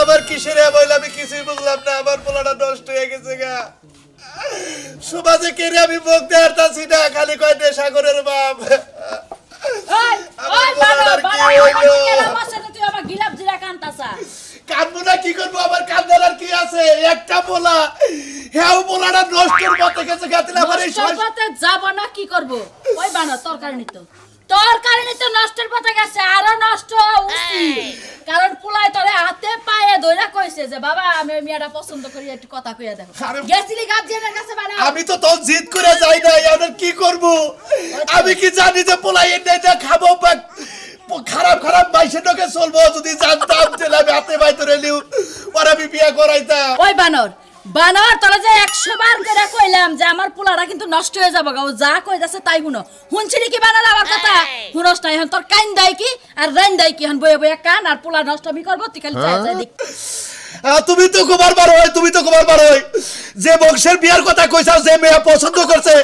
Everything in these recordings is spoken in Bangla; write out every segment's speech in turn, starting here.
আমার কিসের বইলে আমি কিছুই বুঝলাম না আমার পোলাটা নষ্ট হয়ে গেছে গা সমাজে কেড়ে আমি মুখ দেখাচ্ছি না খালি কয় নেশাখোরের বাপ কাঁদবো না কি করবো আমার কান্দার আর কি আছে একটা পোলা হ্যাঁ পোলাটা নষ্টের পথে গেছে গাতিল আমার এই পথে যাব না কি করব ওই বানর তরকারি নিতে নষ্টের পথে গেছে আরো নষ্ট উচিত কারণ পোলাই তোরে হাতে পায়ে ধইরা কইছে যে বাবা আমি ওই মেয়েটা পছন্দ করি একটু কথা কইয়া দেখো গেছিলি গার্জিয়ানের কাছে বানা আমি তো তোর জিদ করে যাই না এখন কি করব আমি কি জানি যে পোলাই এটা খাবো খারাপ খারাপ বাইশে লোকে চলবো যদি জানতাম তাহলে আমি হাতে পায়ে ধরে লিউ ওর আমি বিয়ে করাইতাম ওই বানর তোরা যে 100 বার করে কইলাম যে আমার পোলাটা কিন্তু নষ্ট হয়ে যাবে গো যা কই যাচ্ছে তাই শুনো শুনছিলি কি বানালা আমার কথা শুনস না এখন তোর কান দাই কি আর রাইন দাই কি এখন বয়ে বয়ে কান আর পোলা নষ্ট আমি করব তুই খালি চাই দেখ তুমি তো খবর বার হই যে বংশের বিয়ার কথা কইছাও যে মেয়ে পছন্দ করছে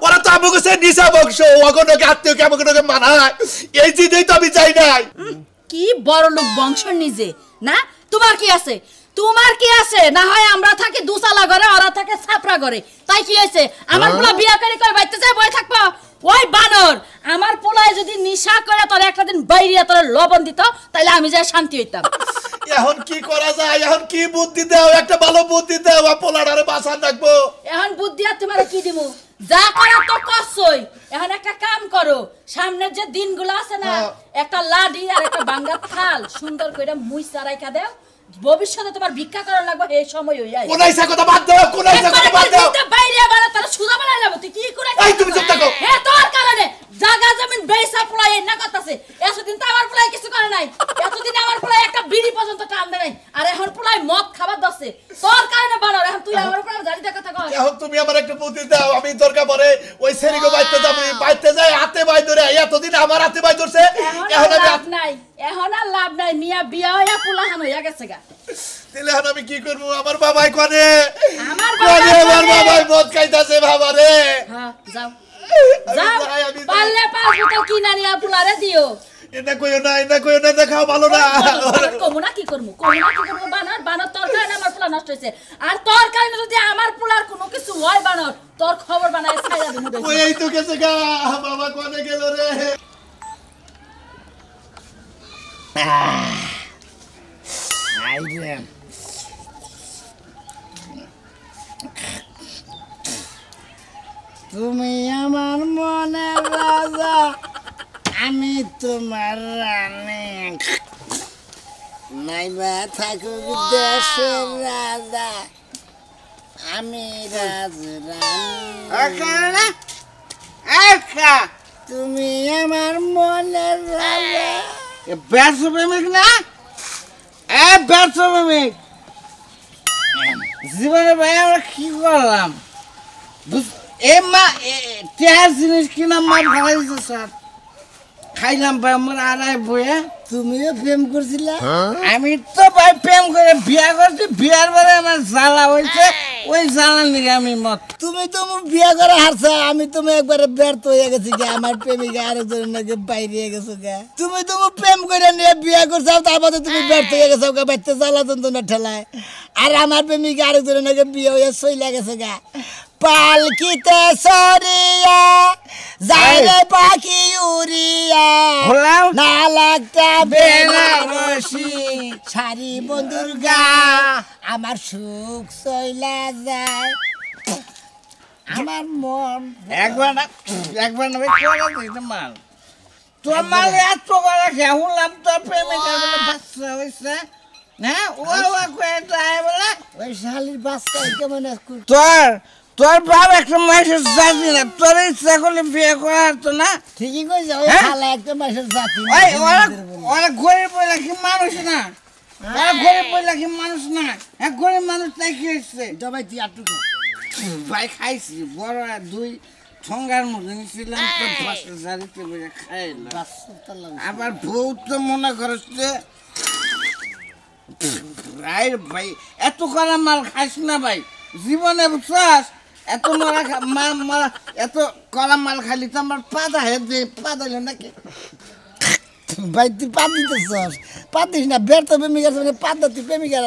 ওরা তো আমাকে সে নিসা বংশ ওগনকে আত্মীয় কে আমাকে মানায় এই জিদেই তো আমি চাই নাই কি বড় লোক বংশ নিজে না তোমার কি আছে না হয় আমরা থাকি দুসালা ঘরে ওরা থাকে ছাপরা ঘরে তাই কি হইছে আমার পোলা বিয়া করে কই বাইতে যায় বই থাকবো ওই বানর আমার পোলায় যদি নিশা করে তোর একটা দিন বাইরিয়া তোর লবণ দিত তাইলে আমি যাই শান্তি হইতাম এখন কি করা যায় এখন কি বুদ্ধি দাও একটা ভালো বুদ্ধি দাও পোলাটারে বাঁচান রাখবো এখন বুদ্ধি আর তোমারে কি দিমু যা করা তো করছই এখন একটা কাম করো সামনের যে দিনগুলো আছে না একটা লাডি আর একটা বাঙ্গা থাল সুন্দর কইরা মুইসা রাইখা দাও ভবিষ্যতে তোমার ভিক্ষা করা লাগবে এই সময় হইয়া কোনাইসা কথা বাদ দাও তুই বাইরে বাড়া তোর সুদা বানাই লাভ তুই কি করে এই তুমি চুপ থাকো হে তোর কারণে জায়গা জমিন বেইসা পোলাই না করতেছে এতদিন তো আমার পোলাই কিছু করে নাই এতদিন আমার পোলাই একটা বিড়ি পর্যন্ত টান দেয় নাই আর এখন পোলাই মদ খাবার দছে তোর কারণে বানর এখন তুই আমার উপর জারি দে কথা কই এখন তুমি আমার একটা বুদ্ধি দাও আমি দরকার পড়ে ওই সেরিগো বাইতে যাই হাতে বাই ধরে এতদিন আমার হাতে বাই ধরছে এখন আমি এখন আর লাভ নাই মিয়া বিয়া হইয়া পোলাহান হইয়া গেছে গা তাহলে এখন আমি কি করব আমার বাবাই কোনে আমার বাবাই মদ খাইতাছে বাবা রে হ্যাঁ যাও পারলে পাঁচ বোতল কিনা নিয়া পোলারে দিও এটা কইও না দেখাও ভালো না কমুনা কি করমু বানর তোর কারণে আমার পোলা নষ্ট হইছে আর তোর কারণে যদি আমার পোলার কোনো কিছু হয় বানর তোর খবর বানায় ছাইরা দিমু দেখ ওই এই তো গেছে গা বাবা কোনে গেল রে আইরে তুমি আমার মনের রাজা আমি তোমার রানী নাইবা থাকুক দেশের রাজা আমি রাজরানী তুমি আমার মনের রাজা ব্যর্থ প্রেমিক না ব্যর্থ প্রেমিক জীবনে ভাই আমরা কি করলাম জিনিস কিনা মার খাওয়াই দিচ্ছে স্যার খাইলাম ভাই আমার আড়াই বইয়া তুমিও প্রেম করছিলা আমি তো ভাই প্রেম করে বিয়া করছি বিয়ার পরে আমার জ্বালা হয়েছে ওই জ্বালার নিকে আমি মত তুমি তো বিয়া করে হারছা আমি তুমি একবারে ব্যর্থ হয়ে গেছি গে আমার প্রেমিকা আরেকজনের নাকি বাইরে গেছো গে তুমি প্রেম করে নিয়ে বিয়া করছো তারপরে তুমি ব্যর্থ হয়ে গেছো গে বাচ্চা জ্বালা যন্ত্রণা ঠেলায় আর আমার প্রেমিকা আরেকজনের নাকি বিয়ে হয়ে চইলা গেছে গা পালকিতে সরিয়া যাইরে পাখি উড়িয়া না লাগতা বেনারসি সারি বন্ধুর গা আমার সুখ চইলা যায় আমার মন একবার না মাল তোর মাল এত করে শুনলাম তোর প্রেমিকা বলে বাচ্চা হয়েছে হ্যাঁ ওই শালির বাচ্চা কেমন তোর বাপ একটা মাসের জাতি না তোর ইচ্ছা করলে বিয়ে করার তো না ঠিকই কইছে ওই শালা একটা মাসের জাতি ওরা গরিব বলে কি মানুষ না গরিব বলে কি মানুষ না গরিব মানুষ তাই কি হচ্ছে ভাই তুই আটটু ভাই খাইছি বড় দুই ঠঙ্গার মধ্যে নিয়েছিলাম তো বাসের জারিতে বলে খাইলাম আবার বউ তো মনে করছে ভাই এত করা মাল খাইস না ভাই জীবনে বুঝছাস এত এত কলা মাল খালি তো আমার পাদা হে পাদাইল নাকি ভাই তুই পাত দিতেছস পাত দিস না ব্যর্থ প্রেমিকার সঙ্গে পাত দা তুই প্রেমিকার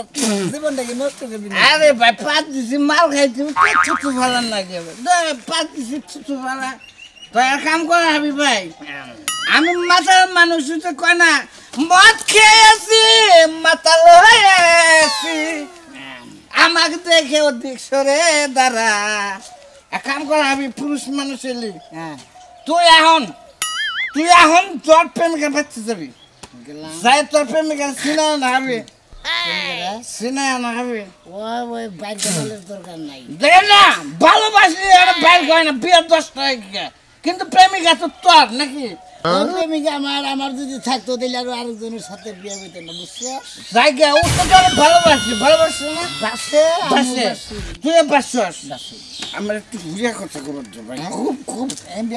জীবনটাকে নষ্ট করবি না আরে ভাই পাত দিছি মাল খাইছি ছুটু ভালো লাগে পাত দিছি ছুটু ভালো তো এক কাম কর হাবি ভাই আমি মাতাল মানুষ তো কয় না মদ খেয়েছি মাতাল হয়েছি আমাকে দেখে অধিক সরে দাঁড়া এক কাম কর আমি পুরুষ মানুষ এলি তুই এখন তোর প্রেমিকার বাচ্চা যাবি যাই তোর প্রেমিকার সিনা না হবে সিনা না হবে ওই বাইক বলে দরকার নাই দেখেন না ভালোবাসি একটা বাইক হয় না বিয়ের 10 টাকা কিন্তু প্রেমিকা তো তোর নাকি প্রেমিকা আমার যদি থাকতো তাহলে আরো আরেকজনের সাথে বিয়ে হইতো না বুঝছো জায়গা ও তো ভালোবাসে না বাসে তুই বাসছস আমার একটু ঘুরিয়া কথা করব ভাই খুব এমবি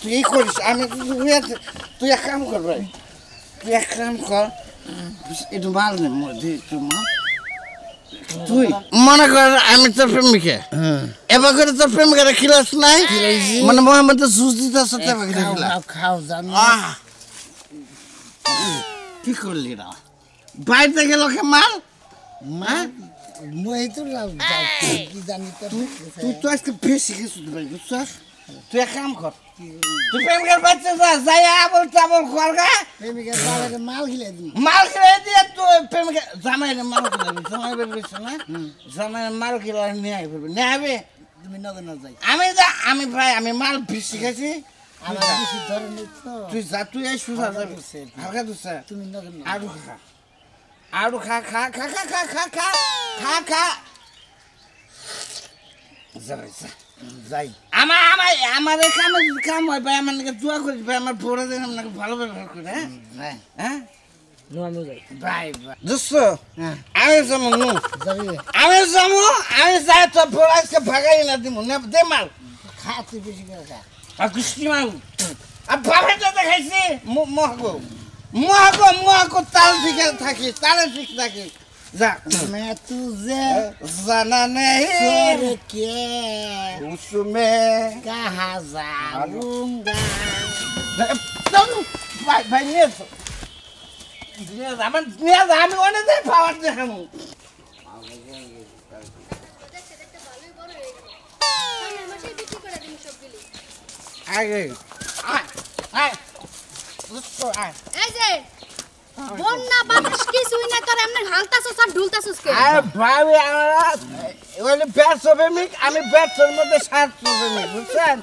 তুই এই করিস আমি ঘুরিয়া তুই এক কাম কর ভাই তুই এক কাম কর একটু মাল নে মধ্যে একটু মা তুই মনে কর আমি তোর প্রেমিকা এবার করে তোর প্রেমিকারে খিলাস নাই মানে মোহাম্মদ জুস দিতেছ খাও জানো কি করলি না বাইরে গেল কে মাল মই তো কি জানি তুই তো আজকে বেশি কিছু ভাই বুঝছস তুই এক কাম কর তুই প্রেমিকার বাচ্চা যা যাই আবল চাবল করগা প্রেমিকার বাবারে মাল খিলাই দিয়ে তুই প্রেমিকা জামাইরে মাল খিলাই জামাই বেরবেছ না জামাইরে মাল খিলাই নিয়ে আইবে নিয়ে আইবে তুমি নগে না যাই আমি ভাই আমি মাল বেশি খাইছি আমার বেশি ধরে নি তো তুই যা তুই এই সুজা যাবি হালকা দুসা তুমি নগে না আড়ু খা যাই আমার কাম হয় ভাই আমার দোয়া করিস ভাই আমার বড় দিন আপনাকে ভালো ব্যবহার করে হ্যাঁ হ্যাঁ ভাই দোস্ত আমি যাই তো বড় আজকে ভাগাই না দিব দে মাল খাচ্ছি বেশি করে খা আর কুষ্টি মাল আর বাবার দাদা খাইছি মহাগো তাল ঠিক থাকি তালে ঠিক থাকি जा मैं तुझे जाना नहीं क्या उसमें कहाँ जाऊंगा भाई নিয়ে আমি অনেক পাওয়ার দেখাবো আগে বন্যা বাতাস কিছুই না তোর এমনি হালতাছস আর ঢুলতাছস কে আরে ভাই আমরা ওই ব্যর্থ প্রেমিক আমি ব্যর্থের মধ্যে সার্থ প্রেমিক বুঝছেন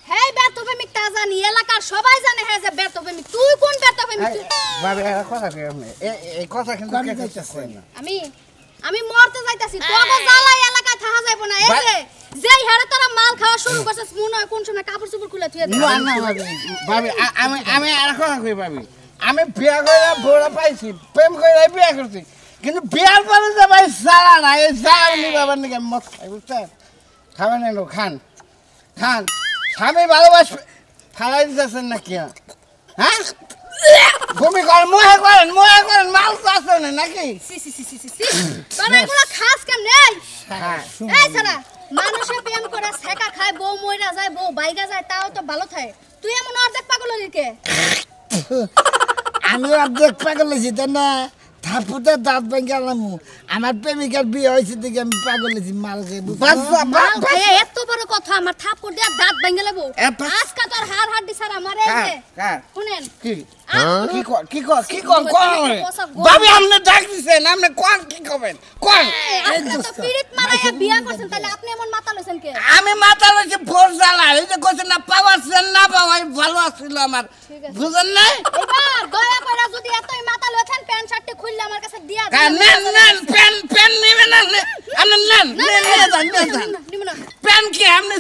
হেই ব্যর্থ প্রেমিক তা জানি এলাকার সবাই জানে হে যে ব্যর্থ প্রেমিক তুই কোন ব্যর্থ প্রেমিক ভাই কথা কই আমি এই কথা কিন্তু কে কইতাছে না আমি মরতে যাইতাছি তোগো জ্বালাই এলাকায় থাকা যাইব না এই যে যেই হারে তোরা মাল খাওয়া শুরু করছস মনে হয় কোন সময় কাপড় চোপড় খুলে থুয়ে দে না ভাবি আমি আর কথা কই ভাবি আমি বিয়া করে বড় পাইছি প্রেম করে বিয়া করছি কিন্তু বিয়ার পরে যে ভাই সারা না এই সাউনি বাবার নাকি মত খাই বুঝছেন খাবেন না খান স্বামী ভালোবাসবে খালাই দিতেছেন না কি হ্যাঁ ভূমি করেন মোহে করেন মাল তো আছে না নাকি তোরা এগুলো খাস কেন নেই এই সারা মানুষে প্রেম করে ছেকা খায় বউ মইরা যায় বউ বাইগা যায় তাও তো ভালো থাকে তুই এমন অর্ধেক পাগল হলি কে আমি অর্ধেক পাগল হয়েছি তাই না থাপুতে দাঁত ভেঙে গেলাম আমার প্রেমিকার বিয়ে হয়েছে দেখে আমি পাগল হয়েছি মাল খেয়ে এত বড় কথা আমার থাপুর দিয়ে দাঁত ভেঙে লেবো আজকে তোর হাড় দিছার আমার এই যে শুনেন কি ভাবি আপনি ডাক দিছেন আপনি কোন কি করবেন কোন আপনি তো পীড়িত মারাইয়া বিয়া করছেন তাহলে আপনি এমন মাথা লইছেন কে আমি মাথা লইছি ভোর জ্বালা এই যে কইছেন না পাওয়াছেন না পাওয়াই ভালো আছিল আমার বুঝেন না এবার দয়া করে যদি এতই মাথা লইছেন প্যান্ট শার্টে খুললে আমার কাছে দিয়া নেন পেন নেবেন না আপনি নেন পেন কি আপনি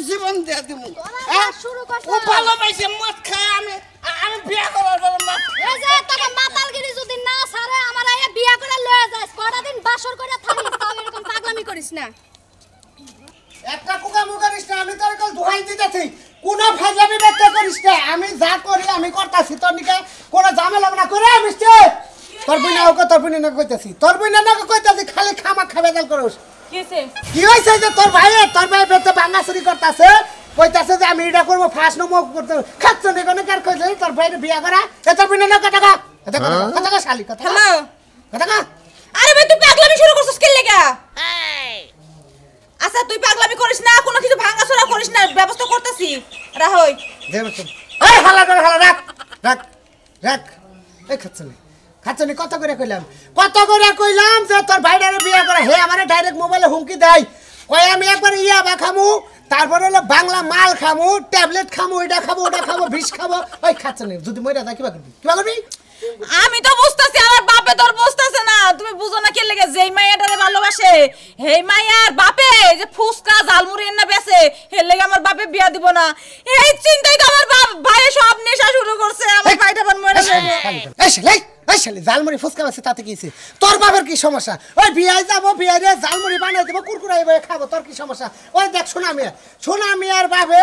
জীবন দিয়ে দিব শুরু করছ ও ভালো পাইছে মদ খায় আমি বিয়া করার পর মদ এই যে তোকে মাতালগিরি যদি না ছাড়ে আমার আয়া বিয়া করে লয়ে যাস কটা দিন বাসর করে থাকিস তাও এরকম পাগলামি করিস না একটা কুকামু করিস না আমি তোর কল ধোয়াই দিতেছি কোন ফাজলামি ব্যক্ত করিস না আমি যা করি আমি করতাছি তোর নিকে কোন ঝামেলা না করে মিস্তে তোর বইনা না কইতাছি খালি খামা খাবে গাল করস কিছে কি হইছে যে তোর ভাই বেতে বাঙ্গা চুরি করতাছে কইতাছে যে আমি এটা করব ফার্স্ট নম্বর করতে খাচ্ছ নে কোন কার কইছে তোর ভাইরে বিয়া করা এত বিনা না কথা কথা শালি কথা হ্যালো কথা আরে ভাই তুই পাগলামি শুরু করছিস কি লাগা আচ্ছা তুই পাগলামি করিস না কোনো কিছু ভাঙাচোরা করিস না ব্যবস্থা করতেছি রাহই এই হালা রাখ রাখ রাখ এই খাচ্ছ নে কত করে কইলাম যে তোর ভাইরে বিয়া করা হে আমারে ডাইরেক্ট মোবাইলে হুমকি দেয় কই আমি একবার ইয়াবা খামু তারপরে হলো বাংলা মাল খামু ট্যাবলেট খামু এটা খাবো ওটা খাবো বিষ খাবো ওই খাচ্ছ নে যদি মইরা যায় কিবা করবি আমি তো বুঝতাছি আমার বাপে তোর বুঝতাছে না তুমি বুঝো না কি লাগে যেই মাইয়াটারে ভালোবাসে হেই মাইয়ার বাপে যে ফুসকা ঝালমুড়ি এনে বেচে হের লাগি আমার বাপে বিয়া দিব না এই চিন্তাই তো আমার বাপ ভাই সব নেশা শুরু করছে আমার ভাইটা বন মরে যাবে এই শালি জালমুড়ি ফুসকা আছে তাতে কিছে তোর বাবার কি সমস্যা ওই বিয়ায় যাবো বিয়ারে জালমুড়ি বানাই দেবো কুরকুরাই বয়ে খাবো তোর কি সমস্যা ওই দেখ সোনা মিয়ার বাবে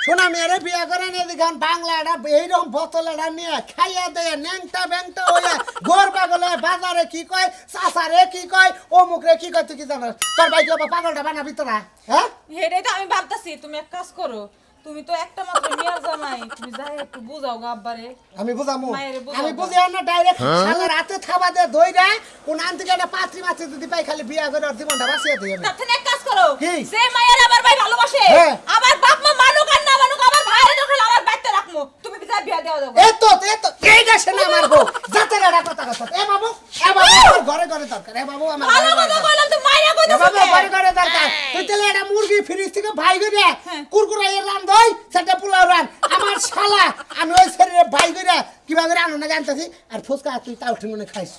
সোনা মিয়ারে বিয়া করে নিয়ে দেখান বাংলাটা এইরকম বোতলটা নিয়ে খাইয়া দেয় ন্যাংটা ব্যাংটা হইয়া গোর পাগলে বাজারে কি কয় চাচারে কি কয় অমুকরে কি কয় তুই কি জানাস তোর ভাই কি পাগলটা বানাবি তোরা হ্যাঁ হেডাই তো আমি ভাবতাছি তুমি এক কাজ করো তুমি তো একটা মাত্র মিয়ার জামাই তুমি যাই একটু বুঝাও গা আব্বারে আমি বুঝামু মায়েরে বুঝাও আমি বুঝি না ডাইরেক্ট শালার হাতে থাবা দে দইরা কোন আন থেকে একটা পাত্রী মাছ যদি পাই খালি বিয়া করে ওর জীবনটা বাঁচিয়ে দিই আমি তাহলে এক কাজ করো কি? যে মায়ের আমার ভাই ভালোবাসে হ্যাঁ। আমার বাপ মা মানুক আর না মানুক আমার ভাইয়ের যখন আমার বাইতে রাখমু তুমি যা বিয়া দেওয়া দাও এতো এইটা শোনা আমার বউ যাতে এটা কথা এ বাবু আমার ঘরে দরকার এ বাবু আমার ভালো কথা কইলাম তো মাইয়া এ কইতাছ বাবু ঘরে দরকার তুই তাহলে এটা মুরগি ফ্রিজ থেকে ভাই করে কুরকুরাই রান দই সেটা পোলাও রান আমার শালা আমি ওই শরীরে ভাই করে কিবা করে আনো না জানতাছি আর ফুসকা তুই তাও ঠিক মনে খাইস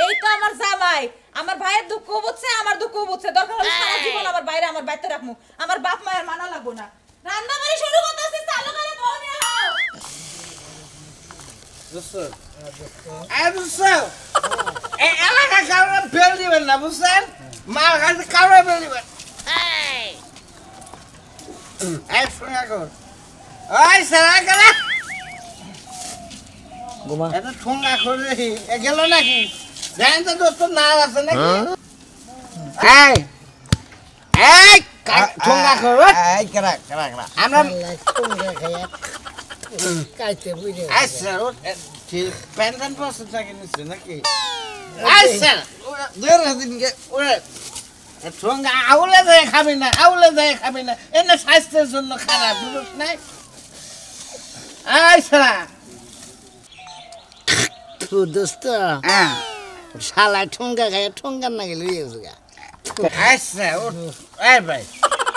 এই তো আমার জামাই আমার ভাইয়ের দুঃখ বুঝছে আমার দুঃখ বুঝছে দরকার হলে সারা জীবন আমার বাইরে আমার বাইতে রাখমু আমার বাপ মায়ের মানা লাগবো না রান্না বাড়ি শুরু করতেছি চালু করে বউ নিয়ে আও এই এলাকা কারণে বেল দিবেন না বুঝছেন মার কাছে কারণে বেল দিবেন এই শোনা কর ওই সারা গেলে গোমা এটা ঠোঙ্গা করে গেল নাকি জানেন তো দোস্ত না আছে নাকি এই এই ঠোঙ্গা কর এই করা আমরা ঠোঙ্গা খাইয়া কাইতে বুঝে আচ্ছা ঠিক পেনশন পাচ্ছে নাকি নিশ্চয় নাকি আচ্ছা দেড় দিনকে ওরে ঠোঙ্গা আউলে যায় খাবি না এনে স্বাস্থ্যের জন্য খারাপ বুঝছ নাই আচ্ছা দোস্ত শালা ঠোঙ্গা খাইয়া ঠোঙ্গার না গেলে গা আচ্ছা এই ভাই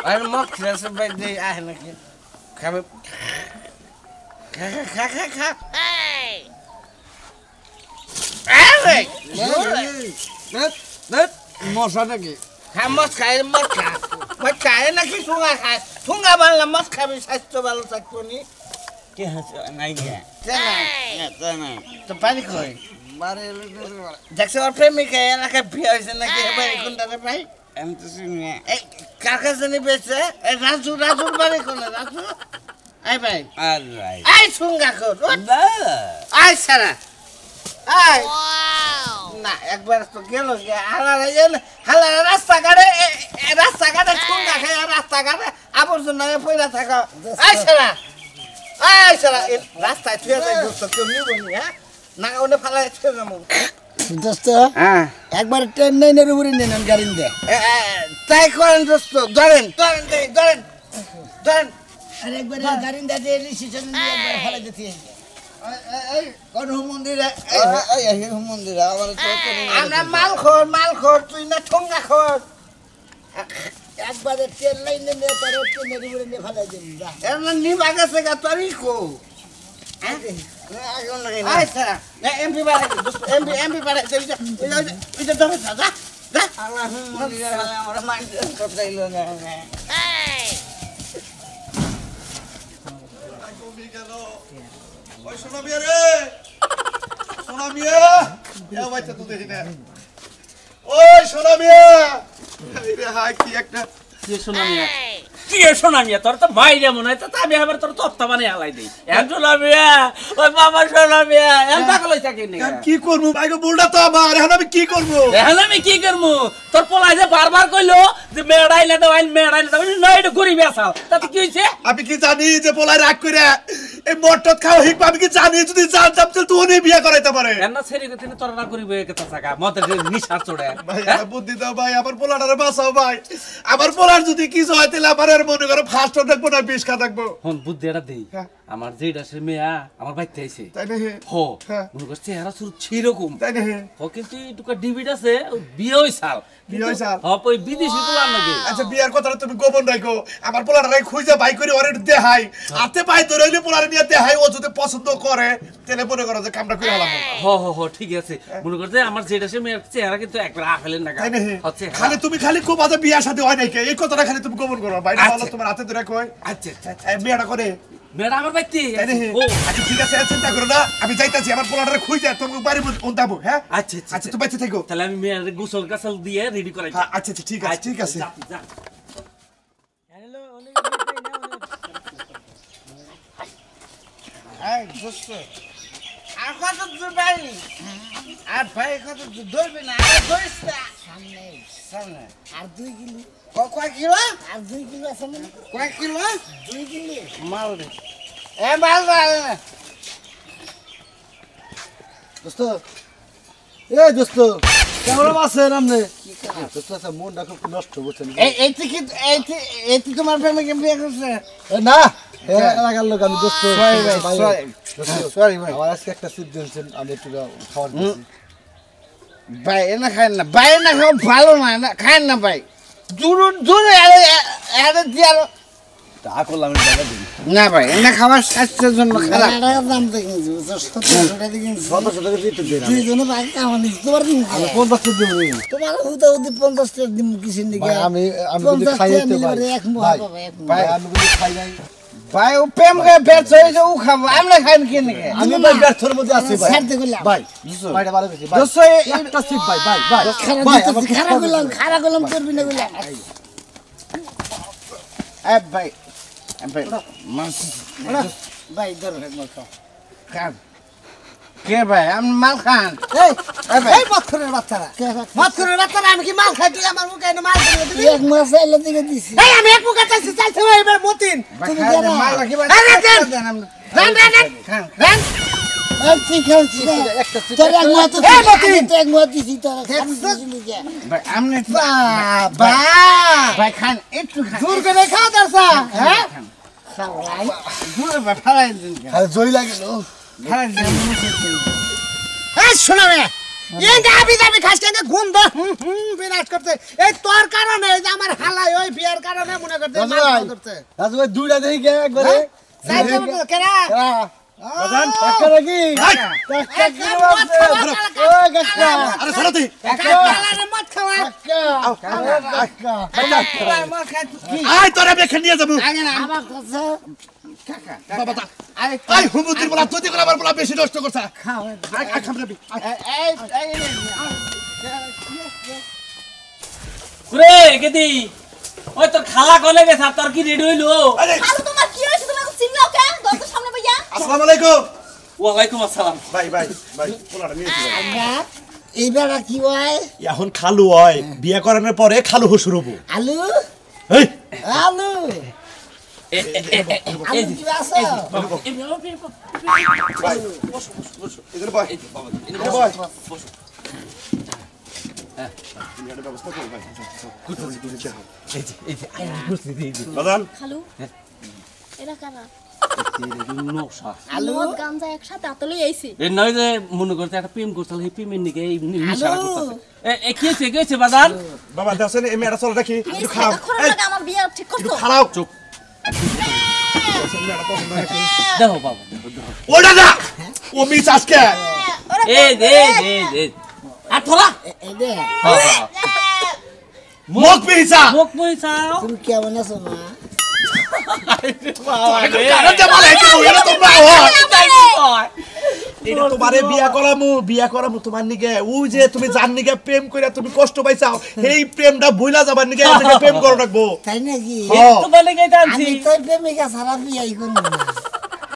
আর মত খেয়েছে ভাই দেই আহে নাকি খাবে খা মশা নাকি মদ খায় নাকি ঠুঙ্গা বানলাম মদ খাবি স্বাস্থ্য ভালো থাকবো নি তো পানি কই দেখছে ওর প্রেমিকা এলাকায় বিয়ে হয়েছে নাকি কোনটাতে ভাই আমি তো শুনি কার কাছে নি বেছে রাজুর বাড়ি কোনে রাজু এই ভাই এই ঠুঙ্গা কর আই সারা আই না একবার তো গেল হালা রাস্তাঘাটে ঠুঙ্গা খায় রাস্তাঘাটে আবর্জনা পয়লা থাকা আই সারা রাস্তায় থুয়ে যায় দোস্ত কেউ নিব নি হ্যাঁ না ওনে ফালাই থুয়ে যাবো দোস্ত একবার ট্রেন লাইনের উপরে নেন গাড়ি দে তাই করেন দোস্ত ধরেন আর একবার গাড়ি দে স্টেশন নিয়ে একবার ফেলে দিতে কোন মন্দিরে আমরা মাল খোর তুই না ঠোঙ্গা খোর একবারে ট্রেন লাইনে নিয়ে তার ট্রেনের উপরে নিয়ে ফেলে দিন এর নিবা গেছে গা তোরই কো আচ্ছা এমপি বাড়ে এমপি বাড়ে ওইটা ধরে যা আমার মাইন্ড কথাইল না ওই সোনা মিয়া রে সোনা মিয়া এ বাইটা তো দেখি না ওই সোনা মিয়া এই রে হাই কি একটা কি কি শোনা মিয়া তোর তো মাইরে মনে হয় তো আমি আবার তোর তপ্তা বানিয়ে হালাই দিই শোনা মিয়া ওই মামা শোনা মিয়া পাগল হয়ে থাকে কি করবো ভাই গো বুলটা তো আমার এখন আমি কি করবো এখন আমি কি করবো তোর পোলাই যে বারবার কইলো যে মেড়াই না দাও মেড়াই না দাও নয় এটা গরিব আসাল তাতে কি হয়েছে আমি কি জানি যে পোলাই রাগ করে এই মটট খাও হিক আমি কি জানি যদি জানতাম তো তুই বিয়ে করাইতে পারে এন্না সেরি গতি তোর রাগ গরিব হয়ে গেছে থাকা মতে নিশা চড়ে ভাই বুদ্ধি দাও ভাই আমার পোলাটারে বাঁচাও ভাই আমার পোলার যদি কিছু হয় তাহলে আমার আর মনে করো ফার্স্ট থাকবো না 20 খা থাকবো হন বুদ্ধি এটা দেই আমার যেটা সে মেয়া আমার বাইতে আইছে তাই না হো মনে করছে এরা শুরু ছিরকম তাই না ও কিন্তু টুকা ডিবিট আছে বিয়ে হইছাল বিয়ে হইছাল ওই বিদেশি পোলার নাকি আচ্ছা বিয়ার কথাটা তুমি গোপন রাখো আমার পোলাটারে খুঁজে বাই করে ওরে দেখাই হাতে পায়ে ধরে হইলে পোলারে নিয়ে দেখাই ও যদি পছন্দ করে তাহলে মনে করো যে কামটা করে হলাম হ ঠিক আছে মনে করছে আমার যেটা সে মেয়ের চেহারা কিন্তু একবার আফেলের না তাই না খালি তুমি খালি খুব আদা বিয়ার সাথে হয় নাই এই কথাটা খালি তুমি গোপন করো ভাই না তোমার হাতে ধরে কই আচ্ছা বিয়াটা করে মেয়েরা আমার বাইতে ও আচ্ছা ঠিক আছে চিন্তা করো না আমি যাইতাছি আমার পোলাটারে খুঁজে তোমাকে বাড়ি উন্তাবো হ্যাঁ আচ্ছা আচ্ছা তুমি বাইতে থাকো তাহলে আমি মেয়ের গোসল কাসল দিয়ে রেডি করাই আচ্ছা ঠিক আছে ঠিক আছে আর কত দূর ভাই আর ভাই কত দূর ধরবে না আর ধরিস না সামনে আর 2 কিলো কয় কিলো আর 2 কিলো আছে না কয় কিলো 2 কিলো মাল রে এ মাল দোস্ত দোস্ত কেমন আছেন আপনি দোস্ত আচ্ছা মনটা খুব নষ্ট বুঝছেন এইটি তোমার প্রেমিকে বিয়ে করছে না এলাকার লোক আমি দোস্ত সরি ভাই আমার আজকে একটা সিট দিয়েছেন আমি একটু খাওয়ার দিচ্ছি ভাই না খায় না ভাই না খাও ভালো না খায় না ভাই দূরে আরে দিয়ার তা করলাম আমি টাকা দিই না ভাই না খাবার স্বাস্থ্যের জন্য খারাপ টাকা দাম দেখেন 1700 টাকা দিন 1700 টাকা দিতে দেন দুই জনে ভাই কামন তোমার দিন আমি 50 টাকা দেব তোমার হুদা হুদি 50 টাকা দিন কিছু নি আমি যদি খাইতে পারি এক মুহা পাবে এক মুহা ভাই আমি যদি খাই নাই ভাই ও প্রেম করে বেচ হয়েছে ও খাবো আমরা খাই কি নাকি আমি ভাই ব্যর্থের মধ্যে আছি ভাই ছাড়তে গেলাম ভাই ভাইটা ভালো গেছে ভাই দোস্ত একটা সিট ভাই ভাই খারাপ গেলাম করবি না গেলাম এ ভাই মাছ ভাই ধরো এক মাল খাও খান কে ভাই আমি মাল খান এই মৎখরের বাচ্চারা মৎখরের বাচ্চারা আমি কি মাল খাই তুই আমার মুখে এনে মাল করে দিবি এক মাস এলে দিকে দিছি এই আমি এক মুখে চাইছি চাইছি এবার মতিন তুমি জানো মাল রাখি ভাই রান তুই খাচ্ছি একটা সিট তোর এক মাস তো এক মাস দিছি তোর ভাই আমনে বাবা ভাই খান একটু খান দূর করে খাও দরসা হ্যাঁ খাওয়াই দূরে ভাই ফালাই দিন আর জয় লাগিল ফালাই দিন এই শোনা রে এই দাবি দাবি খাস কেন গন্ধ বিনাশ করতে এই তোর কারণে এই যে আমার হালাই ওই বিয়ার কারণে মনে করতে মাল করতে রাজু ভাই দুইটা দেখি গে একবারে সাইকেল কেনা বাজান টাকা নাকি টাকা কি আছে ও কাকা আরে ছাড়ো তুই কাকারে মত খাওয়া আয় তোরা বেখে নিয়ে যাবো আমার কাছে বাবা তা আয় হুমুতির বলা তুই করে আমার বলা বেশি নষ্ট করছ খাওয়া আয় খামরাবি রে গেদি ওই তোর খালা কলে গেছে তোর কি রেডি হইলো খালু তোমার কি হইছে তুমি চিল্লাও কেন দরজার সামনে বইয়া আসসালামু আলাইকুম ওয়ালাইকুম আসসালাম ভাই পোলাটা নিয়ে এইবার কি হয় এখন খালু হয় বিয়ে করানোর পরে খালু হসুর হবো আলু এই আলু আলু কি আছে এদের বয় এদের বয় বাদান খালু এরা কারা নকশা আলু গাঞ্জা একসাথে আতলেই আইছে এ নয় যে মনে করতে একটা প্রেম করছিল এই প্রেমের নিকে এই নিশারা করতেছে এ কি হয়েছে বাজার বাবা দেখছেন এই মেয়েটা চলে রাখি একটু খারাপ আমার বিয়ে ঠিক একটু করছো খারাপ চুপ দেখো বাবা ওটা না ও মিস আজকে এ আর তোরা এই দে মুখ পিছা মুখ মুইছাও তুমি কেমন আছো মা কারণ যে বলে কি ওরা তোমরা হয় এটা তোমারে বিয়া করামু তোমার নিকে ওই যে তুমি জান নিকে প্রেম কইরা তুমি কষ্ট পাইছাও এই প্রেমটা ভুলা যাবার নিকে প্রেম করো রাখবো তাই নাকি তোমার লেগে আমি তো প্রেমিকা ছাড়া বিয়াই করব না